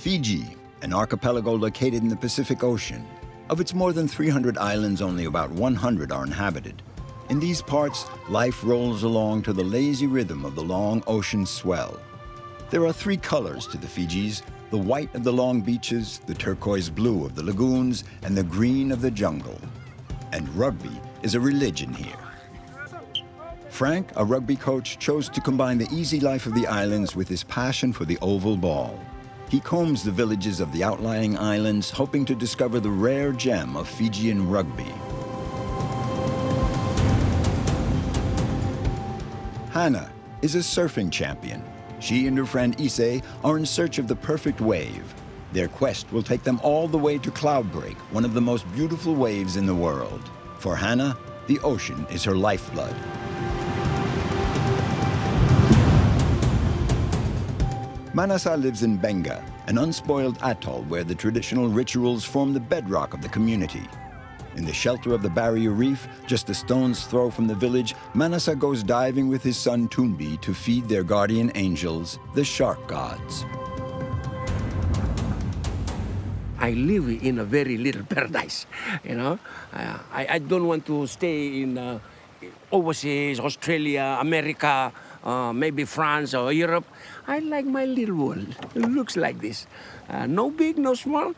Fiji, an archipelago located in the Pacific Ocean. Of its more than 300 islands, only about 100 are inhabited. In these parts, life rolls along to the lazy rhythm of the long ocean swell. There are three colors to the Fijis: the white of the long beaches, the turquoise blue of the lagoons, and the green of the jungle. And rugby is a religion here. Franck, a rugby coach, chose to combine the easy life of the islands with his passion for the oval ball. He combs the villages of the outlying islands, hoping to discover the rare gem of Fijian rugby. Hannah is a surfing champion. She and her friend Issei are in search of the perfect wave. Their quest will take them all the way to Cloudbreak, one of the most beautiful waves in the world. For Hannah, the ocean is her lifeblood. Manasa lives in Benga, an unspoiled atoll where the traditional rituals form the bedrock of the community. In the shelter of the barrier reef, just a stone's throw from the village, Manasa goes diving with his son Tumbi to feed their guardian angels, the shark gods. I live in a very little paradise, you know. I don't want to stay in overseas, Australia, America, maybe France or Europe. I like my little world. It looks like this. No big, no small.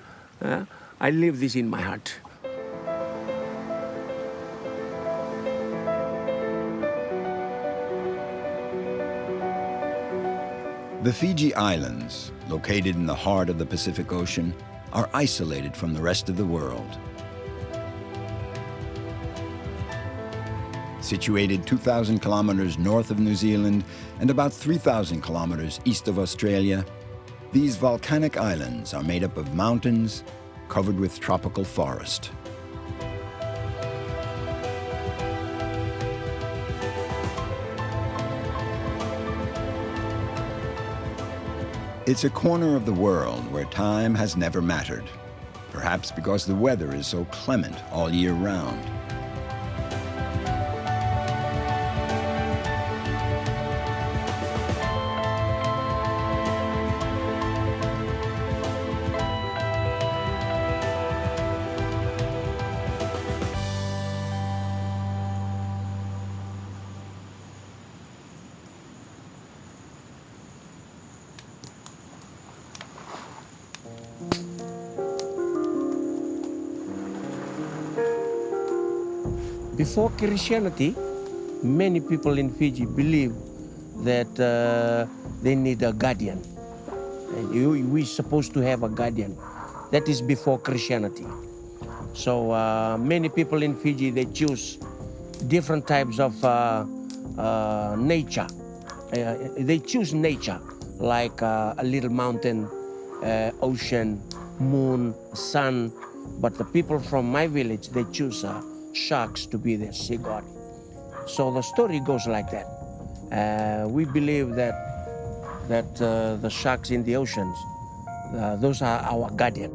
I live this in my heart. The Fiji Islands, located in the heart of the Pacific Ocean, are isolated from the rest of the world. Situated 2,000 kilometers north of New Zealand and about 3,000 kilometers east of Australia, these volcanic islands are made up of mountains covered with tropical forest. It's a corner of the world where time has never mattered, perhaps because the weather is so clement all year round. Before Christianity, many people in Fiji believe that they need a guardian. We're supposed to have a guardian. That is before Christianity. So many people in Fiji, they choose different types of nature. They choose nature, like a little mountain, ocean, moon, sun. But the people from my village, they choose sharks to be their sea god. So the story goes like that. We believe that the sharks in the oceans, those are our guardian.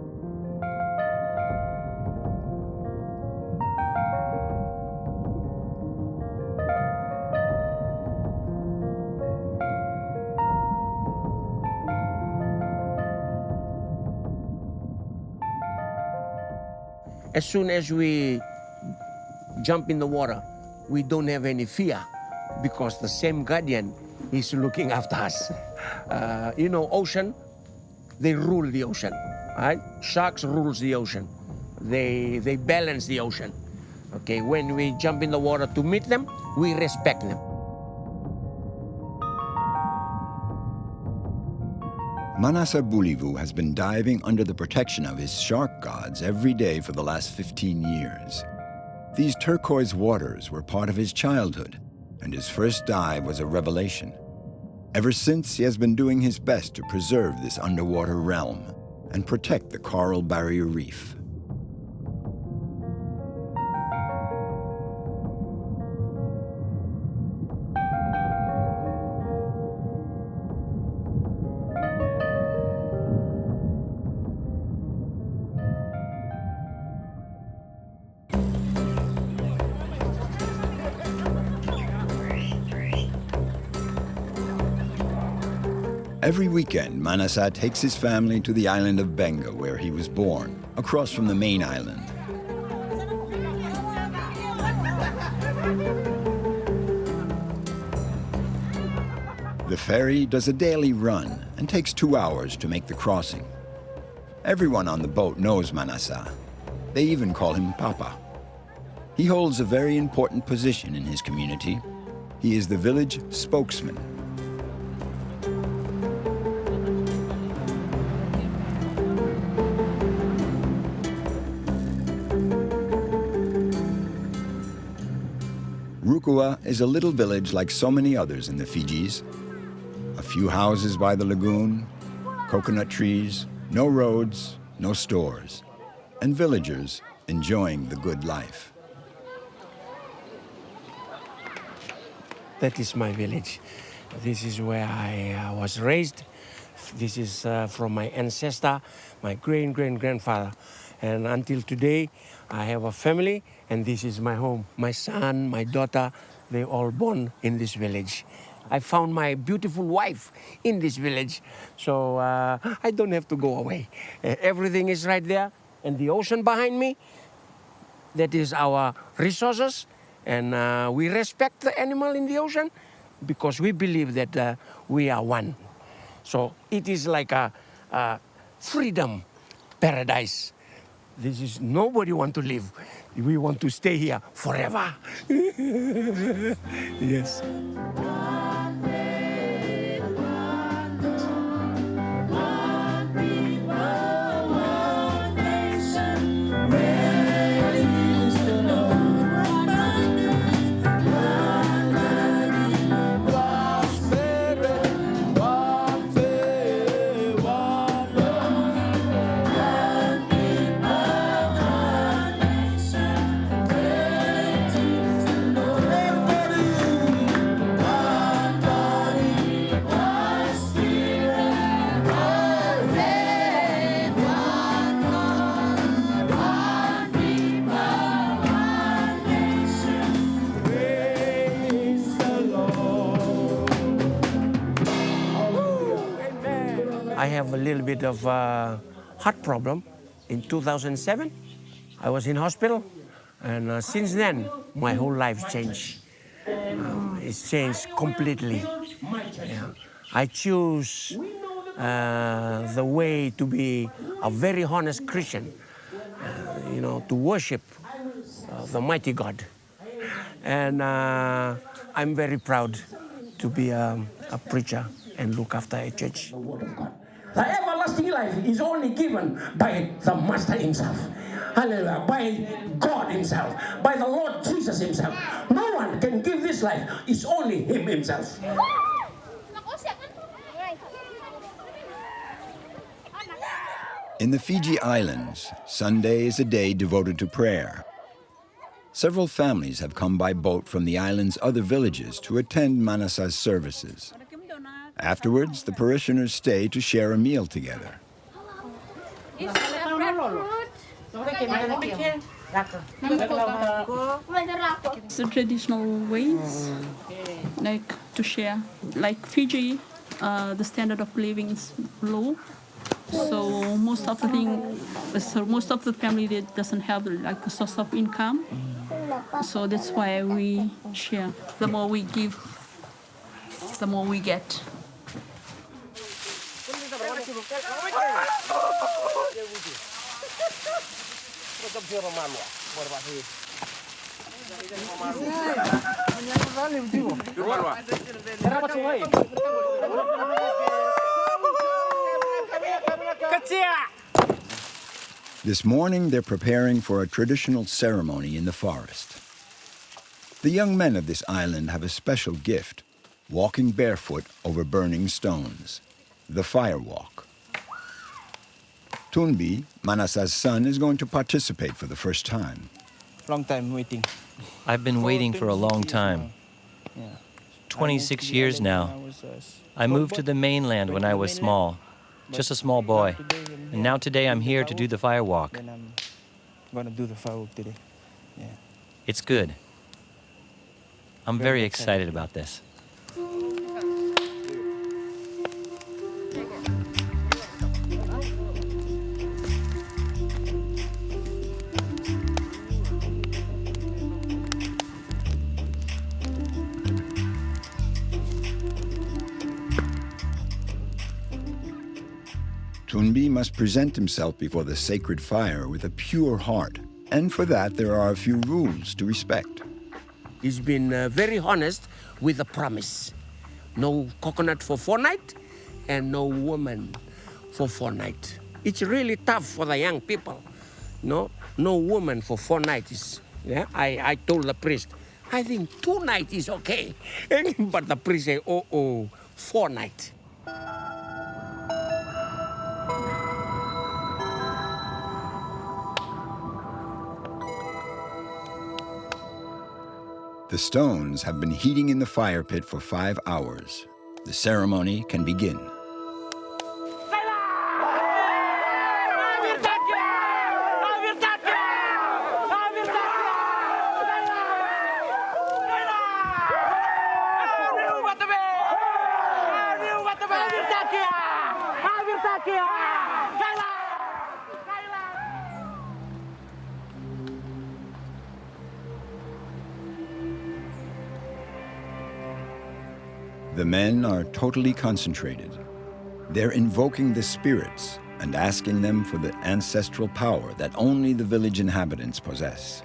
As soon as we jump in the water, we don't have any fear because the same guardian is looking after us. You know, ocean, they rule the ocean, right? Sharks rules the ocean. They balance the ocean. Okay, when we jump in the water to meet them, we respect them. Manasa Bulivou has been diving under the protection of his shark gods every day for the last 15 years. These turquoise waters were part of his childhood, and his first dive was a revelation. Ever since, he has been doing his best to preserve this underwater realm and protect the coral barrier reef. Every weekend, Manasa takes his family to the island of Benga, where he was born, across from the main island. The ferry does a daily run and takes 2 hours to make the crossing. Everyone on the boat knows Manasa. They even call him Papa. He holds a very important position in his community. He is the village spokesman. Rukua is a little village like so many others in the Fijis. A few houses by the lagoon, coconut trees, no roads, no stores, and villagers enjoying the good life. That is my village. This is where I was raised. This is from my ancestor, my great-grandfather. And until today, I have a family, and this is my home. My son, my daughter, they all born in this village. I found my beautiful wife in this village, so I don't have to go away. Everything is right there, and the ocean behind me, that is our resources, and we respect the animal in the ocean because we believe that we are one. So it is like a freedom paradise. This is, nobody want to leave. We want to stay here forever. Yes. I have a little bit of heart problem. In 2007, I was in hospital, and since then, my whole life changed. It's changed completely. Yeah. I choose the way to be a very honest Christian, to worship the mighty God. And I'm very proud to be a preacher and look after a church. The everlasting life is only given by the Master himself. Hallelujah. By God himself. By the Lord Jesus himself. No one can give this life. It's only him himself. In the Fiji Islands, Sunday is a day devoted to prayer. Several families have come by boat from the island's other villages to attend Manasa's services. Afterwards, the parishioners stay to share a meal together. The traditional ways, like to share. Like Fiji, the standard of living is low. So most of the family that doesn't have like a source of income. So that's why we share. The more we give, the more we get. This morning, they're preparing for a traditional ceremony in the forest. The young men of this island have a special gift, walking barefoot over burning stones, the firewalk. Tumbi, Manasa's son, is going to participate for the first time. Long time waiting. I've been waiting for a long time. 26 years now. I moved to the mainland when I was small, just a small boy. And now today I'm here to do the firewalk. I'm gonna do the firework today. Yeah. It's good. I'm very excited about this. Tumbi must present himself before the sacred fire with a pure heart, and for that there are a few rules to respect. He's been very honest with a promise. No coconut for 4 nights and no woman for 4 nights. It's really tough for the young people. No woman for 4 nights. Yeah? I told the priest, I think 2 nights is okay. But the priest said, 4 nights. The stones have been heating in the fire pit for 5 hours. The ceremony can begin. The men are totally concentrated. They're invoking the spirits and asking them for the ancestral power that only the village inhabitants possess.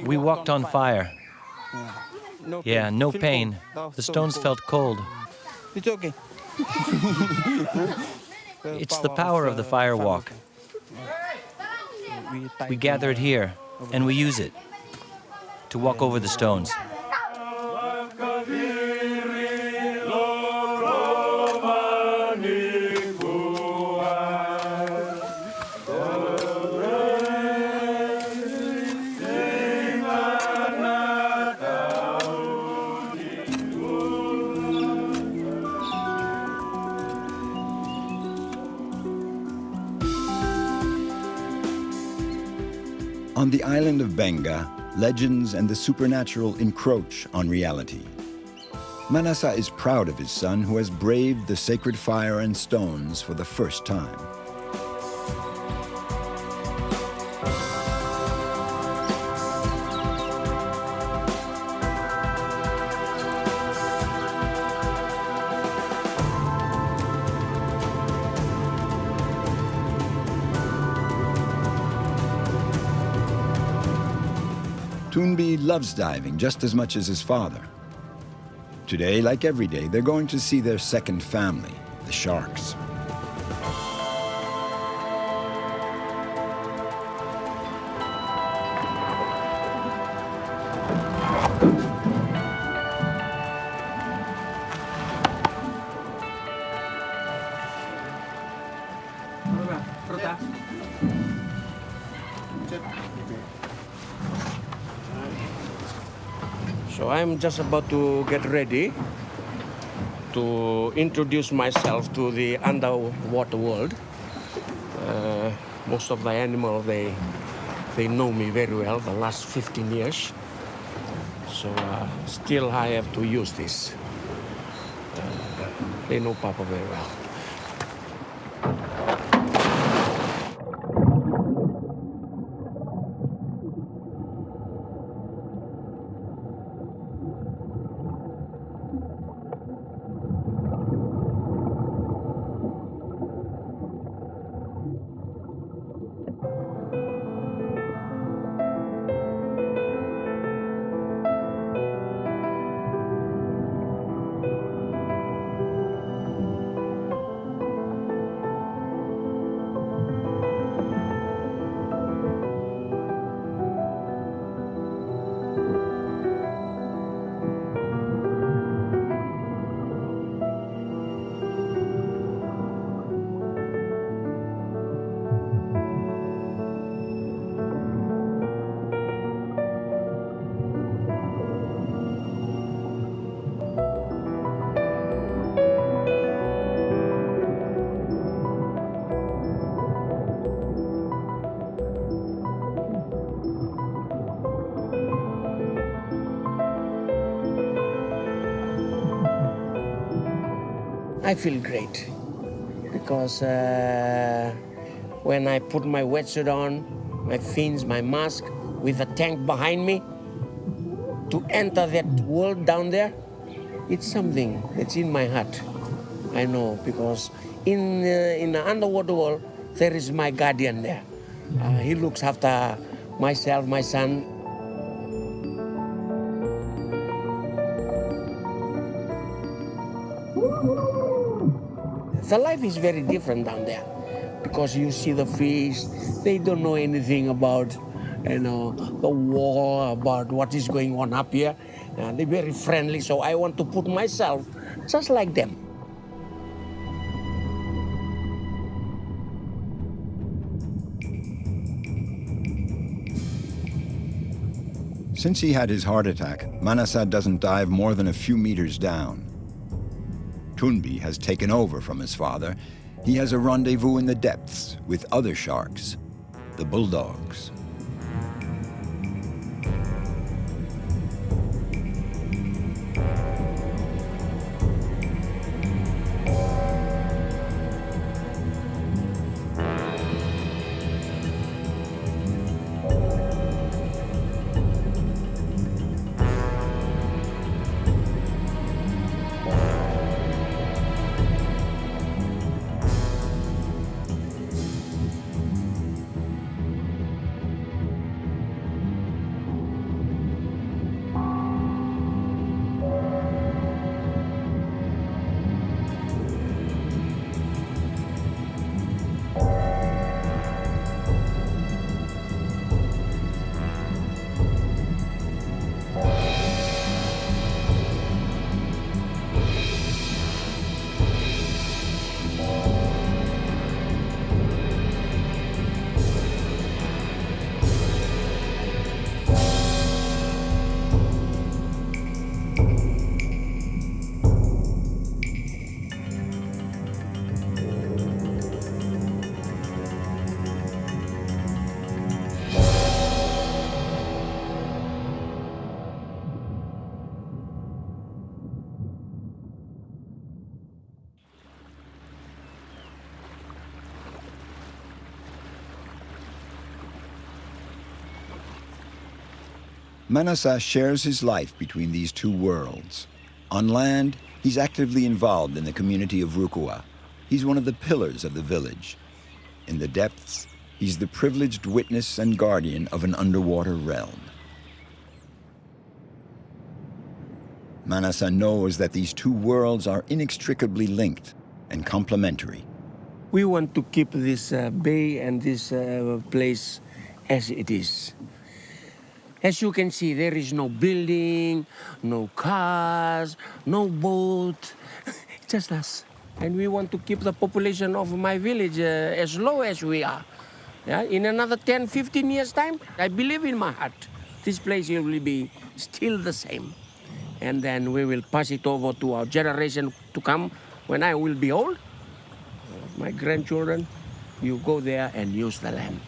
We walked on fire. Yeah, no pain. The stones felt cold. It's okay. It's the power of the fire walk. We gather it here, and we use it to walk over the stones. On the island of Benga, legends and the supernatural encroach on reality. Manasa is proud of his son who has braved the sacred fire and stones for the first time. Tumbi loves diving just as much as his father. Today, like every day, they're going to see their second family, the sharks. So I'm just about to get ready to introduce myself to the underwater world. Most of the animals, they know me very well the last 15 years. So still I have to use this. They know Papa very well. I feel great because when I put my wetsuit on, my fins, my mask, with a tank behind me, to enter that world down there, it's something that's in my heart. I know, because in the underwater world, there is my guardian there. He looks after myself, my son. The life is very different down there because you see the fish, they don't know anything about, the war, about what is going on up here. They're very friendly, so I want to put myself just like them. Since he had his heart attack, Manasa doesn't dive more than a few meters down. Tumbi has taken over from his father. He has a rendezvous in the depths with other sharks, the bulldogs. Manasa shares his life between these two worlds. On land, he's actively involved in the community of Rukua. He's one of the pillars of the village. In the depths, he's the privileged witness and guardian of an underwater realm. Manasa knows that these two worlds are inextricably linked and complementary. We want to keep this bay and this place as it is. As you can see, there is no building, no cars, no boat, just us. And we want to keep the population of my village as low as we are. Yeah? In another 10, 15 years' time, I believe in my heart, this place will be still the same. And then we will pass it over to our generation to come when I will be old. My grandchildren, you go there and use the land.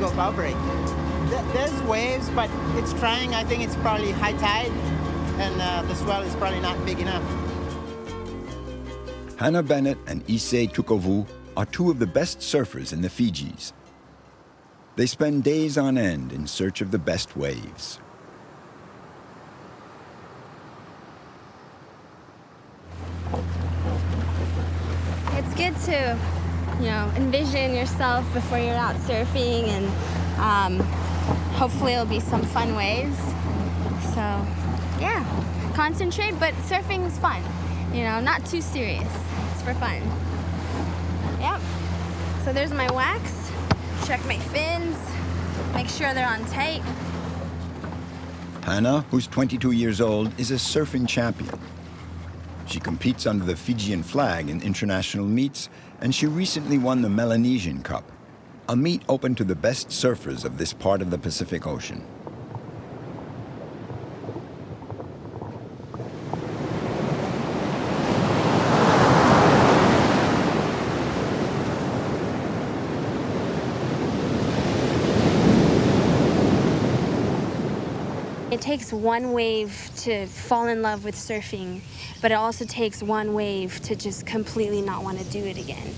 Cloudbreak. There's waves, but it's trying. I think it's probably high tide, and the swell is probably not big enough. Hannah Bennett and Issei Tukovu are two of the best surfers in the Fijis. They spend days on end in search of the best waves. It's good to, envision yourself before you're out surfing, and hopefully it'll be some fun waves. So, yeah, concentrate, but surfing is fun. Not too serious. It's for fun. Yep. So there's my wax. Check my fins, make sure they're on tight. Hannah, who's 22 years old, is a surfing champion. She competes under the Fijian flag in international meets, and she recently won the Melanesian Cup, a meet open to the best surfers of this part of the Pacific Ocean. It takes one wave to fall in love with surfing, but it also takes one wave to just completely not want to do it again.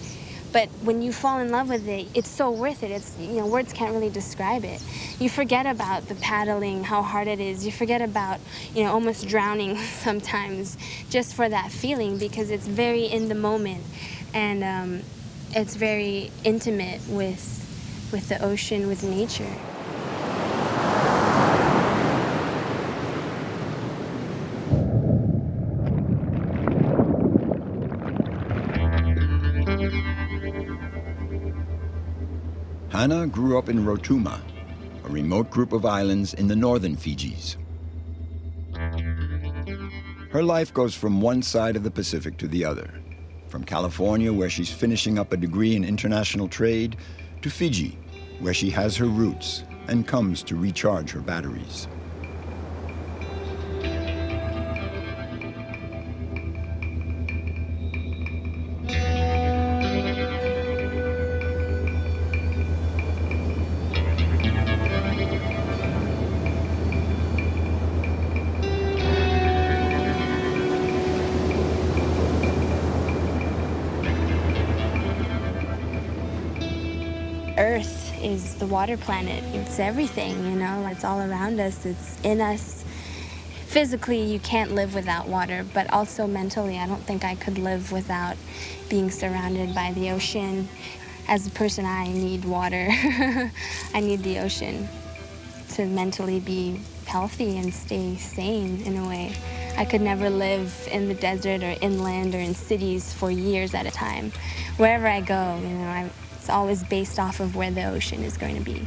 But when you fall in love with it, it's so worth it. It's, you know, words can't really describe it. You forget about the paddling, how hard it is. You forget about, you know, almost drowning sometimes just for that feeling, because it's very in the moment, and it's very intimate with the ocean, with nature. Hannah grew up in Rotuma, a remote group of islands in the northern Fijis. Her life goes from one side of the Pacific to the other, from California, where she's finishing up a degree in international trade, to Fiji, where she has her roots and comes to recharge her batteries. Earth is the water planet. It's everything, you know, it's all around us, it's in us. Physically, you can't live without water, but also mentally, I don't think I could live without being surrounded by the ocean. As a person, I need water. I need the ocean to mentally be healthy and stay sane in a way. I could never live in the desert or inland or in cities for years at a time. Wherever I go, you know, it's always based off of where the ocean is going to be.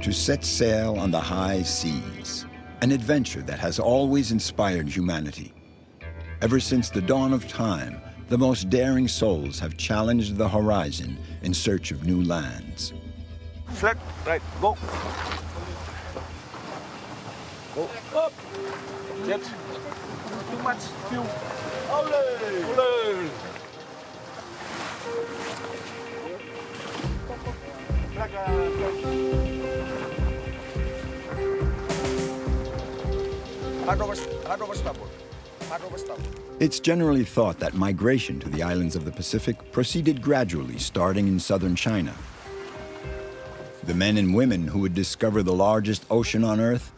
To set sail on the high seas, an adventure that has always inspired humanity. Ever since the dawn of time, the most daring souls have challenged the horizon in search of new lands. Flat, right, go. Go up. Get. Too much. Few. Ole. Ole. It's generally thought that migration to the islands of the Pacific proceeded gradually, starting in southern China. The men and women who would discover the largest ocean on Earth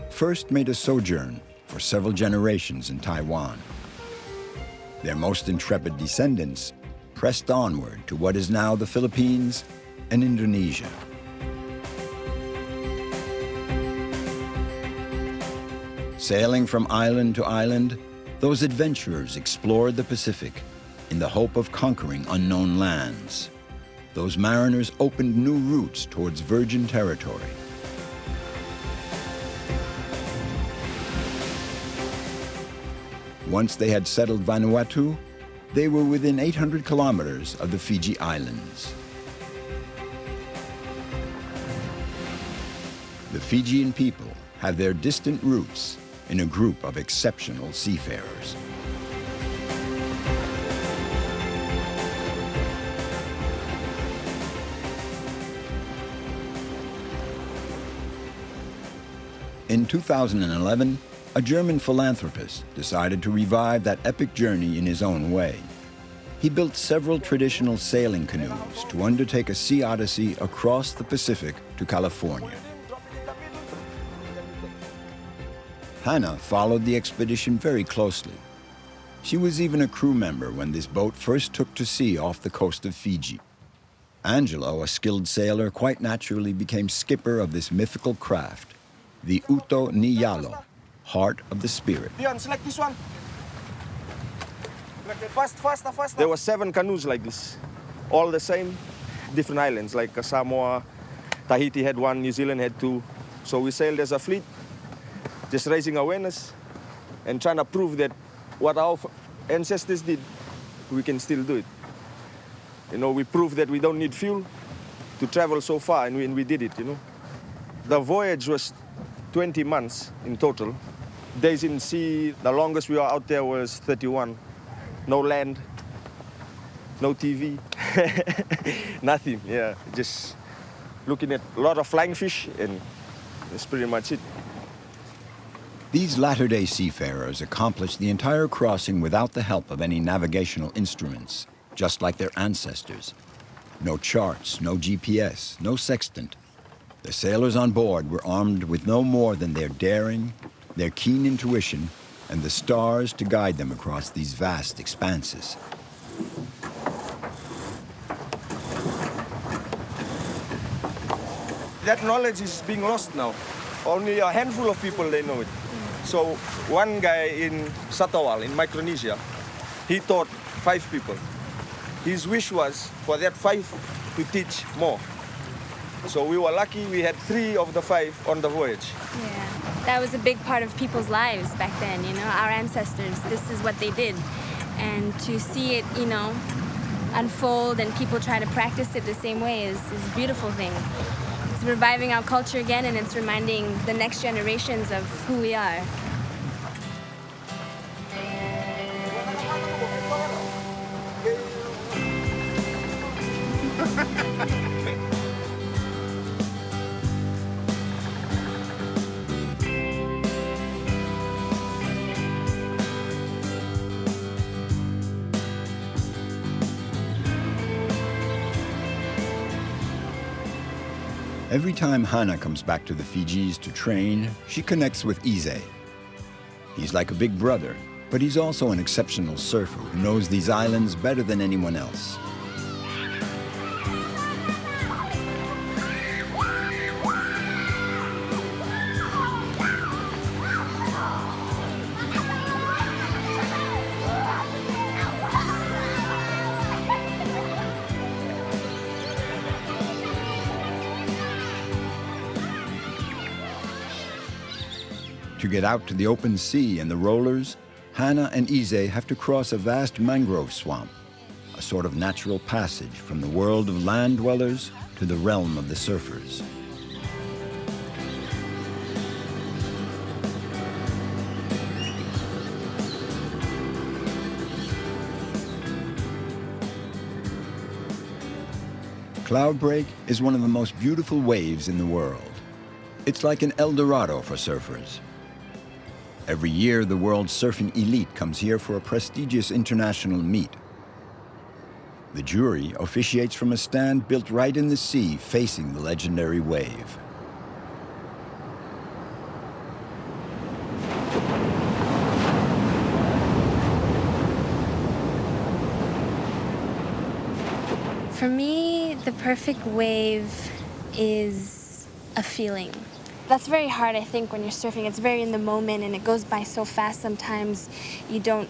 first made a sojourn for several generations in Taiwan. Their most intrepid descendants pressed onward to what is now the Philippines and Indonesia. Sailing from island to island, those adventurers explored the Pacific in the hope of conquering unknown lands. Those mariners opened new routes towards virgin territory. Once they had settled Vanuatu, they were within 800 kilometers of the Fiji Islands. The Fijian people have their distant roots in a group of exceptional seafarers. In 2011, a German philanthropist decided to revive that epic journey in his own way. He built several traditional sailing canoes to undertake a sea odyssey across the Pacific to California. Hannah followed the expedition very closely. She was even a crew member when this boat first took to sea off the coast of Fiji. Angelo, a skilled sailor, quite naturally became skipper of this mythical craft, the Uto ni Yalo, heart of the spirit. Dion, select this one. Faster. There were 7 canoes like this, all the same, different islands, like Samoa, Tahiti had 1, New Zealand had 2. So we sailed as a fleet, just raising awareness and trying to prove that what our ancestors did, we can still do it. You know, we proved that we don't need fuel to travel so far, and we did it, you know. The voyage was 20 months in total. Days in sea, the longest we were out there was 31. No land, no TV, nothing, yeah. Just looking at a lot of flying fish, and that's pretty much it. These latter-day seafarers accomplished the entire crossing without the help of any navigational instruments, just like their ancestors. No charts, no GPS, no sextant. The sailors on board were armed with no more than their daring, their keen intuition, and the stars to guide them across these vast expanses. That knowledge is being lost now. Only a handful of people, they know it. So one guy in Satawal, in Micronesia, he taught 5 people. His wish was for that 5 to teach more. So we were lucky we had 3 of the 5 on the voyage. Yeah, that was a big part of people's lives back then, you know, our ancestors, this is what they did. And to see it, you know, unfold and people try to practice it the same way is a beautiful thing. It's reviving our culture again, and it's reminding the next generations of who we are. Every time Hannah comes back to the Fijis to train, she connects with Ise. He's like a big brother, but he's also an exceptional surfer who knows these islands better than anyone else. To get out to the open sea and the rollers, Hannah and Ise have to cross a vast mangrove swamp, a sort of natural passage from the world of land dwellers to the realm of the surfers. Cloudbreak is one of the most beautiful waves in the world. It's like an El Dorado for surfers. Every year, the world's surfing elite comes here for a prestigious international meet. The jury officiates from a stand built right in the sea facing the legendary wave. For me, the perfect wave is a feeling. That's very hard, I think, when you're surfing. It's very in the moment, and it goes by so fast sometimes you don't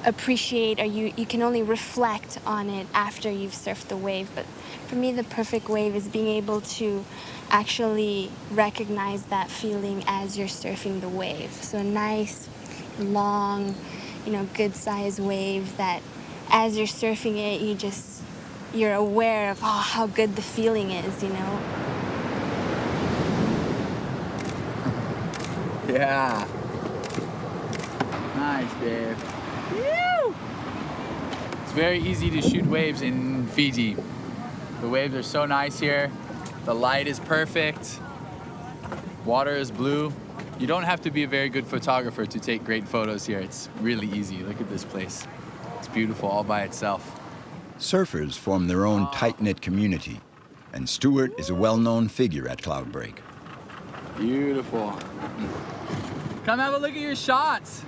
appreciate, or you can only reflect on it after you've surfed the wave. But for me, the perfect wave is being able to actually recognize that feeling as you're surfing the wave. So a nice, long, you know, good-sized wave that as you're surfing it, you're aware of how good the feeling is, you know. Yeah. Nice, babe. Woo! It's very easy to shoot waves in Fiji. The waves are so nice here. The light is perfect. Water is blue. You don't have to be a very good photographer to take great photos here. It's really easy. Look at this place. It's beautiful all by itself. Surfers form their own tight-knit community, and Stuart is a well-known figure at Cloudbreak. Beautiful. Come have a look at your shots.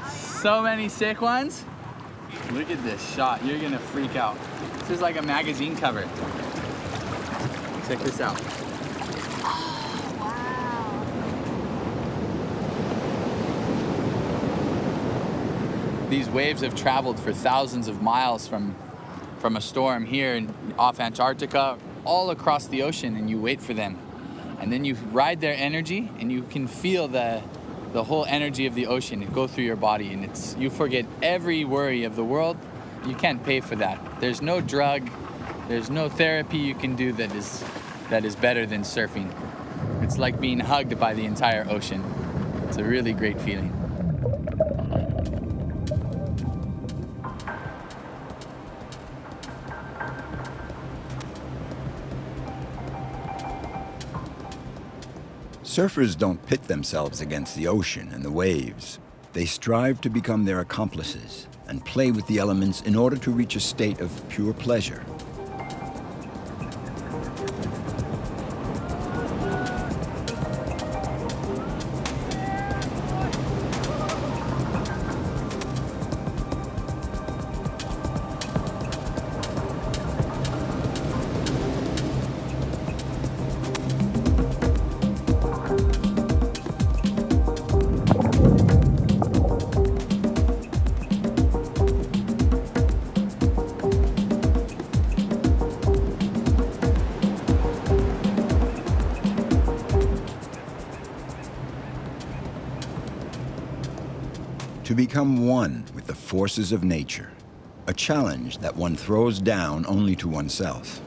So many sick ones. Look at this shot. You're gonna freak out. This is like a magazine cover. Check this out. Oh, wow. These waves have traveled for thousands of miles from a storm here off Antarctica, all across the ocean, and you wait for them. And then you ride their energy, and you can feel the whole energy of the ocean go through your body, and you forget every worry of the world. You can't pay for that. There's no drug, there's no therapy you can do that is better than surfing. It's like being hugged by the entire ocean. It's a really great feeling. Surfers don't pit themselves against the ocean and the waves. They strive to become their accomplices and play with the elements in order to reach a state of pure pleasure. To become one with the forces of nature, a challenge that one throws down only to oneself.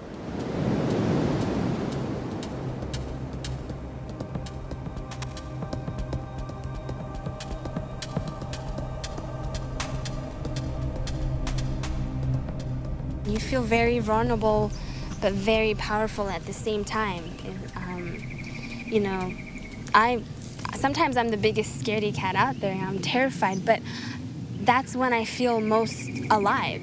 You feel very vulnerable, but very powerful at the same time. You know, sometimes I'm the biggest scaredy cat out there. I'm terrified, but that's when I feel most alive.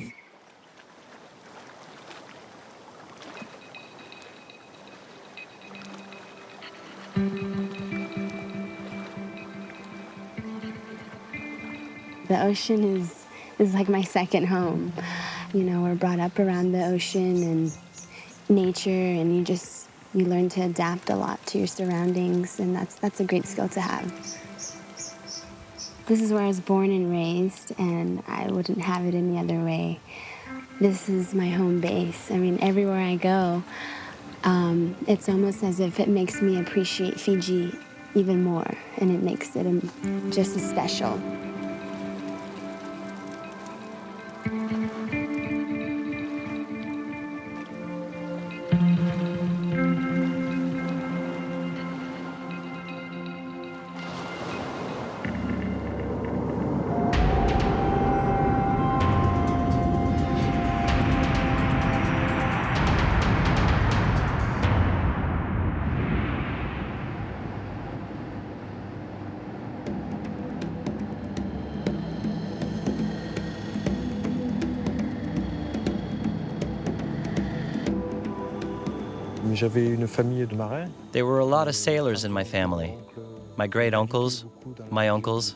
The ocean is like my second home. You know, we're brought up around the ocean and nature, and you learn to adapt a lot to your surroundings, and that's a great skill to have. This is where I was born and raised, and I wouldn't have it any other way. This is my home base. I mean, everywhere I go, it's almost as if it makes me appreciate Fiji even more, and it makes it just as special. There were a lot of sailors in my family. My great-uncles, my uncles.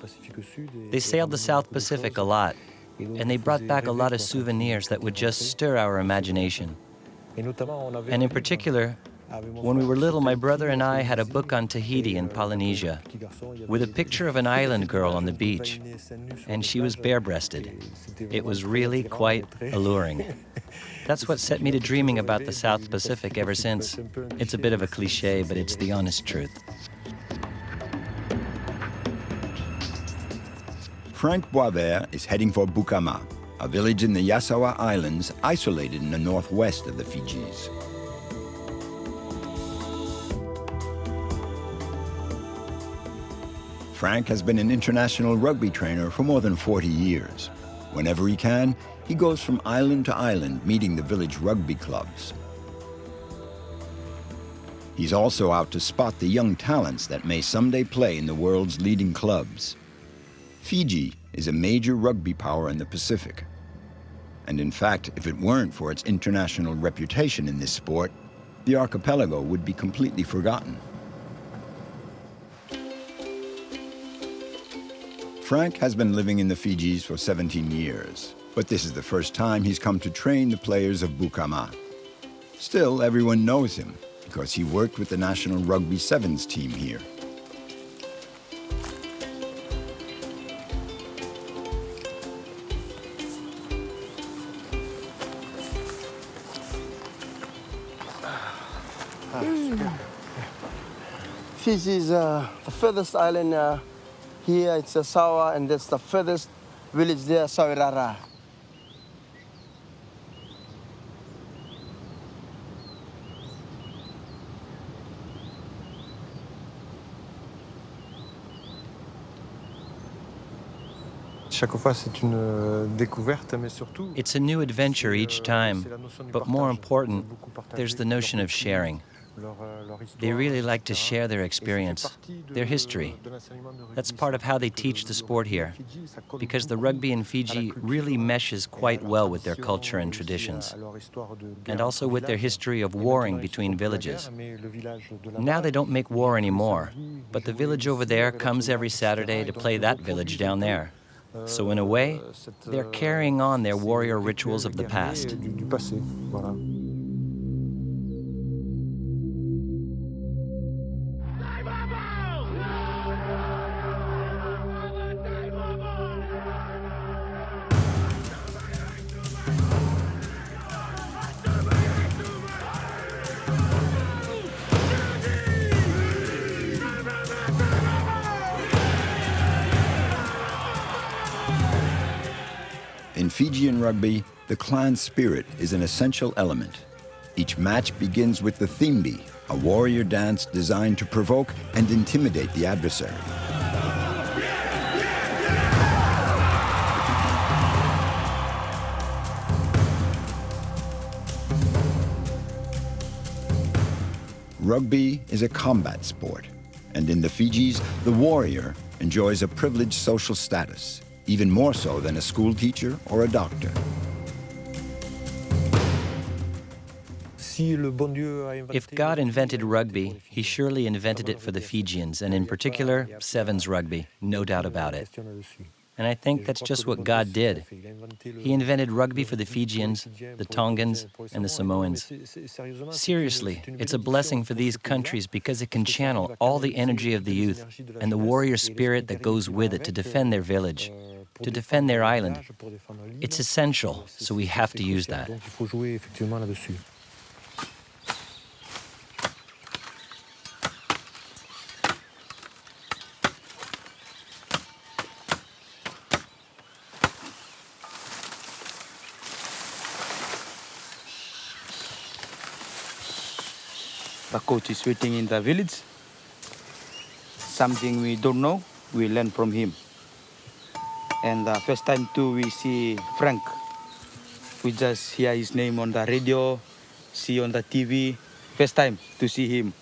They sailed the South Pacific a lot, and they brought back a lot of souvenirs that would just stir our imagination. And in particular, when we were little, my brother and I had a book on Tahiti in Polynesia with a picture of an island girl on the beach, and she was bare-breasted. It was really quite alluring. That's what set me to dreaming about the South Pacific ever since. It's a bit of a cliche, but it's the honest truth. Franck Boivert is heading for Bukama, a village in the Yasawa Islands isolated in the northwest of the Fijis. Franck has been an international rugby trainer for more than 40 years. Whenever he can, he goes from island to island meeting the village rugby clubs. He's also out to spot the young talents that may someday play in the world's leading clubs. Fiji is a major rugby power in the Pacific. And in fact, if it weren't for its international reputation in this sport, the archipelago would be completely forgotten. Franck has been living in the Fijis for 17 years, but this is the first time he's come to train the players of Bukama. Still, everyone knows him because he worked with the national rugby sevens team here. Fiji is the furthest island here. It's a Sawa, and that's the furthest village there, Sawirara. It's a new adventure each time, but more important, there's the notion of sharing. They really like to share their experience, their history. That's part of how they teach the sport here, because the rugby in Fiji really meshes quite well with their culture and traditions, and also with their history of warring between villages. Now they don't make war anymore, but the village over there comes every Saturday to play that village down there. So in a way, they're carrying on their warrior rituals of the past. In Fijian rugby, the clan spirit is an essential element. Each match begins with the Tumbi, a warrior dance designed to provoke and intimidate the adversary. Rugby is a combat sport, and in the Fijis, the warrior enjoys a privileged social status, even more so than a school teacher or a doctor. If God invented rugby, he surely invented it for the Fijians, and in particular, Sevens rugby, no doubt about it. And I think that's just what God did. He invented rugby for the Fijians, the Tongans, and the Samoans. Seriously, it's a blessing for these countries because it can channel all the energy of the youth and the warrior spirit that goes with it to defend their village, to defend their island. It's essential, so we have to use that. The coach is waiting in the village. Something we don't know, we learn from him. And the first time too, we see Franck. We just hear his name on the radio, see on the TV. First time to see him.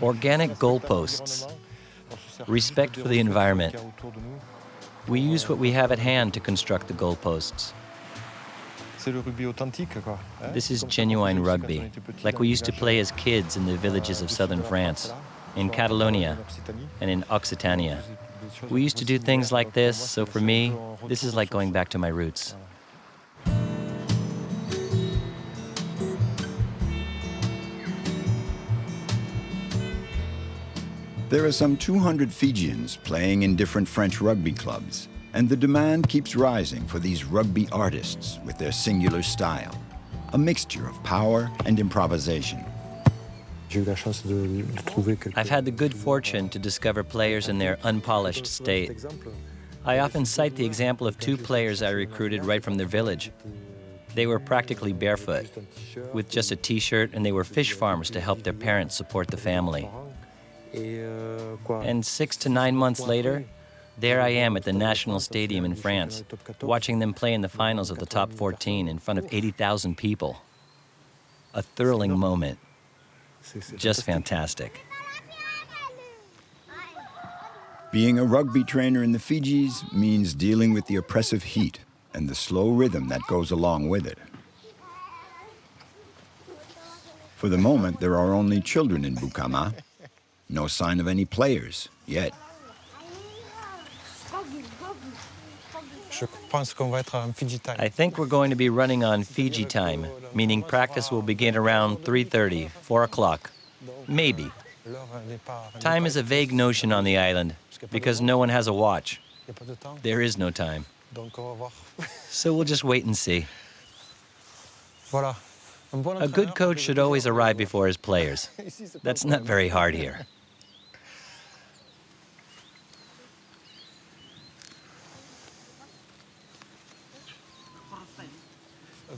Organic goalposts, respect for the environment. We use what we have at hand to construct the goalposts. This is genuine rugby, like we used to play as kids in the villages of southern France, in Catalonia, and in Occitania. We used to do things like this, so for me, this is like going back to my roots. There are some 200 Fijians playing in different French rugby clubs, and the demand keeps rising for these rugby artists with their singular style, a mixture of power and improvisation. I've had the good fortune to discover players in their unpolished state. I often cite the example of two players I recruited right from their village. They were practically barefoot, with just a t-shirt, and they were fish farmers to help their parents support the family. And 6 to 9 months later, there I am at the National Stadium in France, watching them play in the finals of the top 14 in front of 80,000 people. A thrilling moment. Just fantastic. Being a rugby trainer in the Fijis means dealing with the oppressive heat and the slow rhythm that goes along with it. For the moment, there are only children in Bukama. No sign of any players yet. I think we're going to be running on Fiji time, meaning practice will begin around 3:30, 4 o'clock. Maybe. Time is a vague notion on the island because no one has a watch. There is no time. So we'll just wait and see. A good coach should always arrive before his players. That's not very hard here.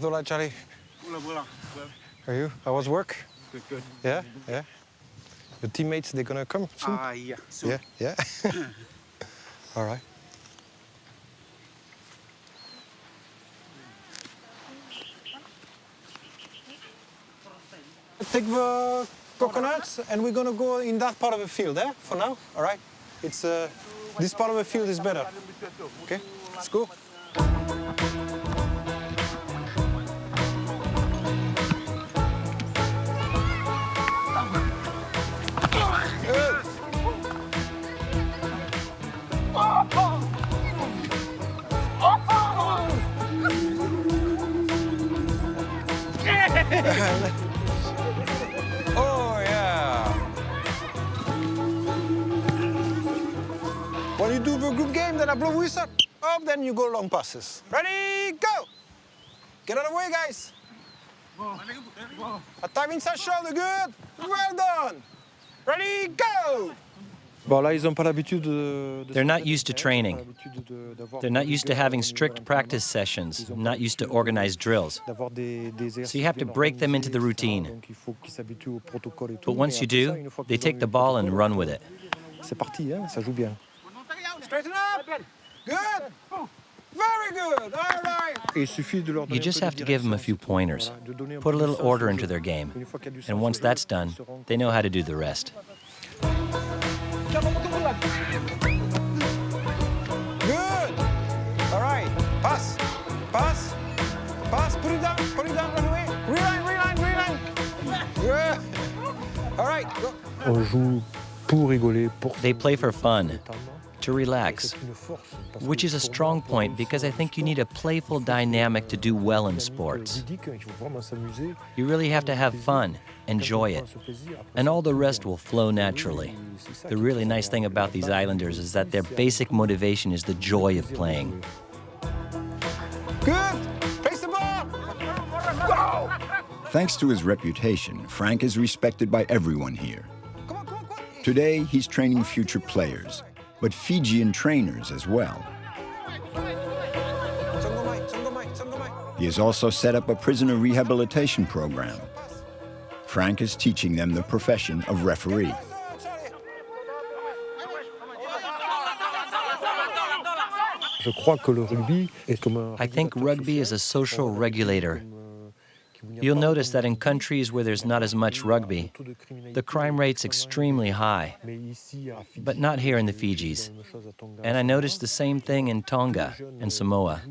Hola, Charlie. How are you? How was work? Good, good. Yeah, yeah. Your teammates, they're gonna come soon? Yeah, soon. Yeah, yeah. All right. Take the coconuts and we're gonna go in that part of the field, eh? For now, all right? It's this part of the field is better. Okay, let's go. Oh, yeah. When you do the group game, then I blow whistle. Up, then you go long passes. Ready, go! Get out of the way, guys. A time inside shoulder, good. Well done. Ready, go! They're not used to training. They're not used to having strict practice sessions, not used to organized drills. So you have to break them into the routine. But once you do, they take the ball and run with it. Straighten up. Good. Very good. All right. You just have to give them a few pointers, put a little order into their game. And once that's done, they know how to do the rest. Good. All right. Pass. Pass. Pass. Put it down. Put it down. Run away. Reline. Reline. Reline. Good. All right. Go. They play for fun, to relax, which is a strong point because I think you need a playful dynamic to do well in sports. You really have to have fun, enjoy it, and all the rest will flow naturally. The really nice thing about these islanders is that their basic motivation is the joy of playing. Good! Pace the ball! Go! Thanks to his reputation, Franck is respected by everyone here. Today, he's training future players, but Fijian trainers as well. He has also set up a prisoner rehabilitation program. Franck is teaching them the profession of referee. I think rugby is a social regulator. You'll notice that in countries where there's not as much rugby, the crime rate's extremely high, but not here in the Fijis. And I noticed the same thing in Tonga and Samoa.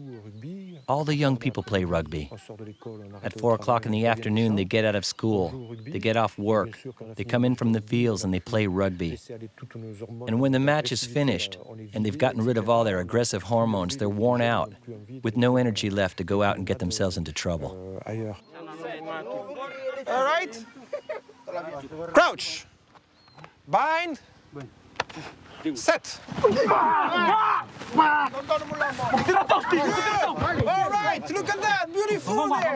All the young people play rugby. At 4 o'clock in the afternoon, they get out of school, they get off work, they come in from the fields and they play rugby. And when the match is finished and they've gotten rid of all their aggressive hormones, they're worn out, with no energy left to go out and get themselves into trouble. All right. Crouch. Bind. Set. All right. Look at that. Beautiful there.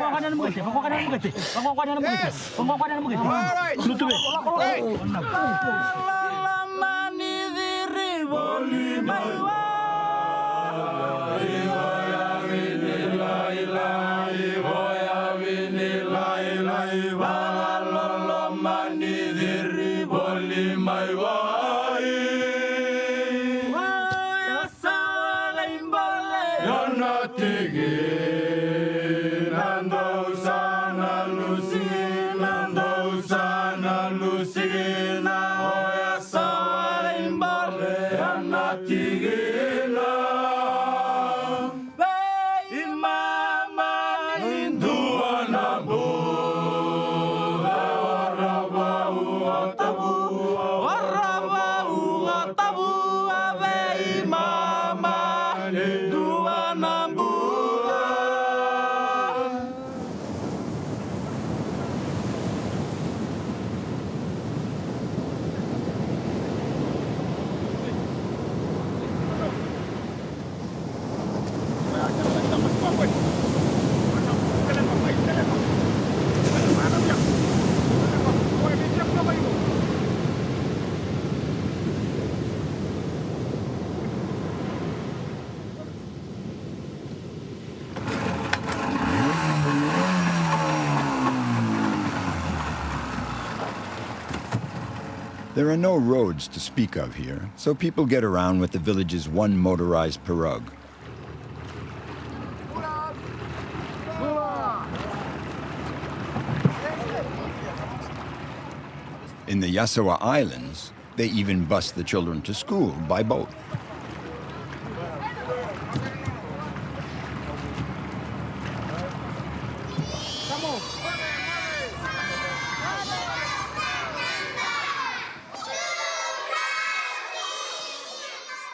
Yes. All right. There are no roads to speak of here, so people get around with the village's one motorized pirogue. In the Yasawa Islands, they even bus the children to school by boat.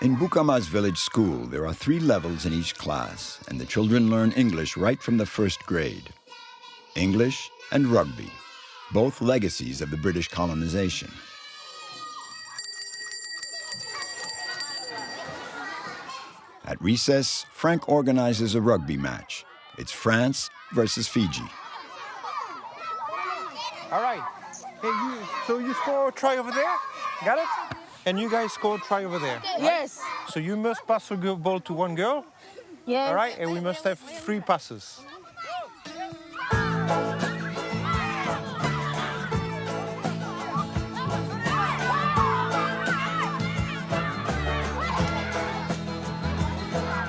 In Bukama's village school, there are 3 levels in each class, and the children learn English right from the first grade. English and rugby, both legacies of the British colonization. At recess, Franck organizes a rugby match. It's France versus Fiji. All right. Hey, so you score a try over there? Got it? And you guys score a try over there. Right? Yes. So you must pass the ball to one girl. Yes. All right, and we must have 3 passes.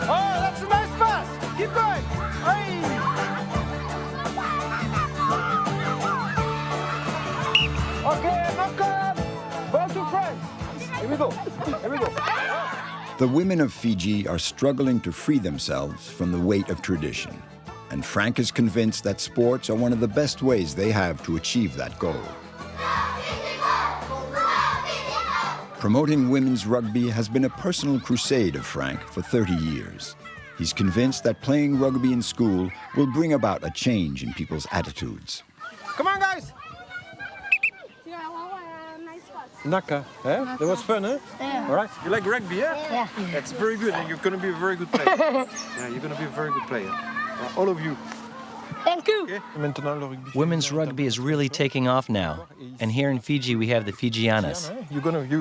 Oh, that's a nice pass. Keep going. Hey. Okay, knock up. Ball to France. Here we go. Here we go. The women of Fiji are struggling to free themselves from the weight of tradition, and Franck is convinced that sports are one of the best ways they have to achieve that goal. Promoting women's rugby has been a personal crusade of Franck for 30 years. He's convinced that playing rugby in school will bring about a change in people's attitudes. Come on, guys. Naka, eh? That was fun, eh? Yeah. All right. You like rugby, yeah? Yeah. That's very good, and you're going to be a very good player. Yeah, you're going to be a very good player. All of you. Thank you. Okay. Women's rugby is really taking off now. And here in Fiji, we have the Fijianas.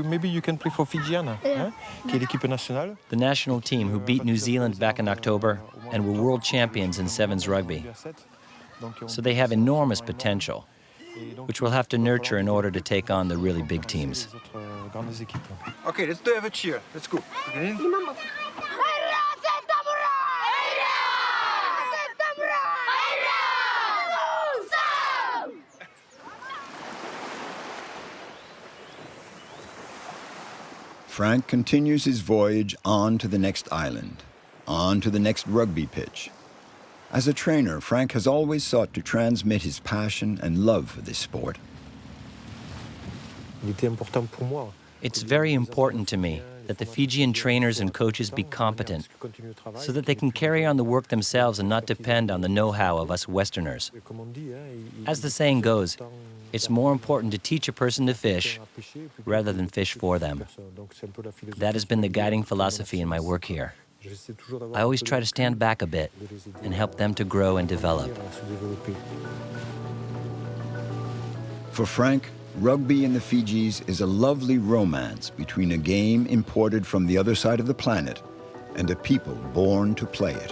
Maybe you can play for Fijiana, Yeah. qui est l'équipe nationale. The national team who beat New Zealand back in October and were world champions in Sevens rugby. So they have enormous potential, which we'll have to nurture in order to take on the really big teams. Okay, let's do have a cheer. Let's go. Okay. Franck continues his voyage on to the next island, on to the next rugby pitch. As a trainer, Franck has always sought to transmit his passion and love for this sport. It's very important to me that the Fijian trainers and coaches be competent so that they can carry on the work themselves and not depend on the know-how of us Westerners. As the saying goes, it's more important to teach a person to fish rather than fish for them. That has been the guiding philosophy in my work here. I always try to stand back a bit and help them to grow and develop. For Franck, rugby in the Fijis is a lovely romance between a game imported from the other side of the planet and a people born to play it.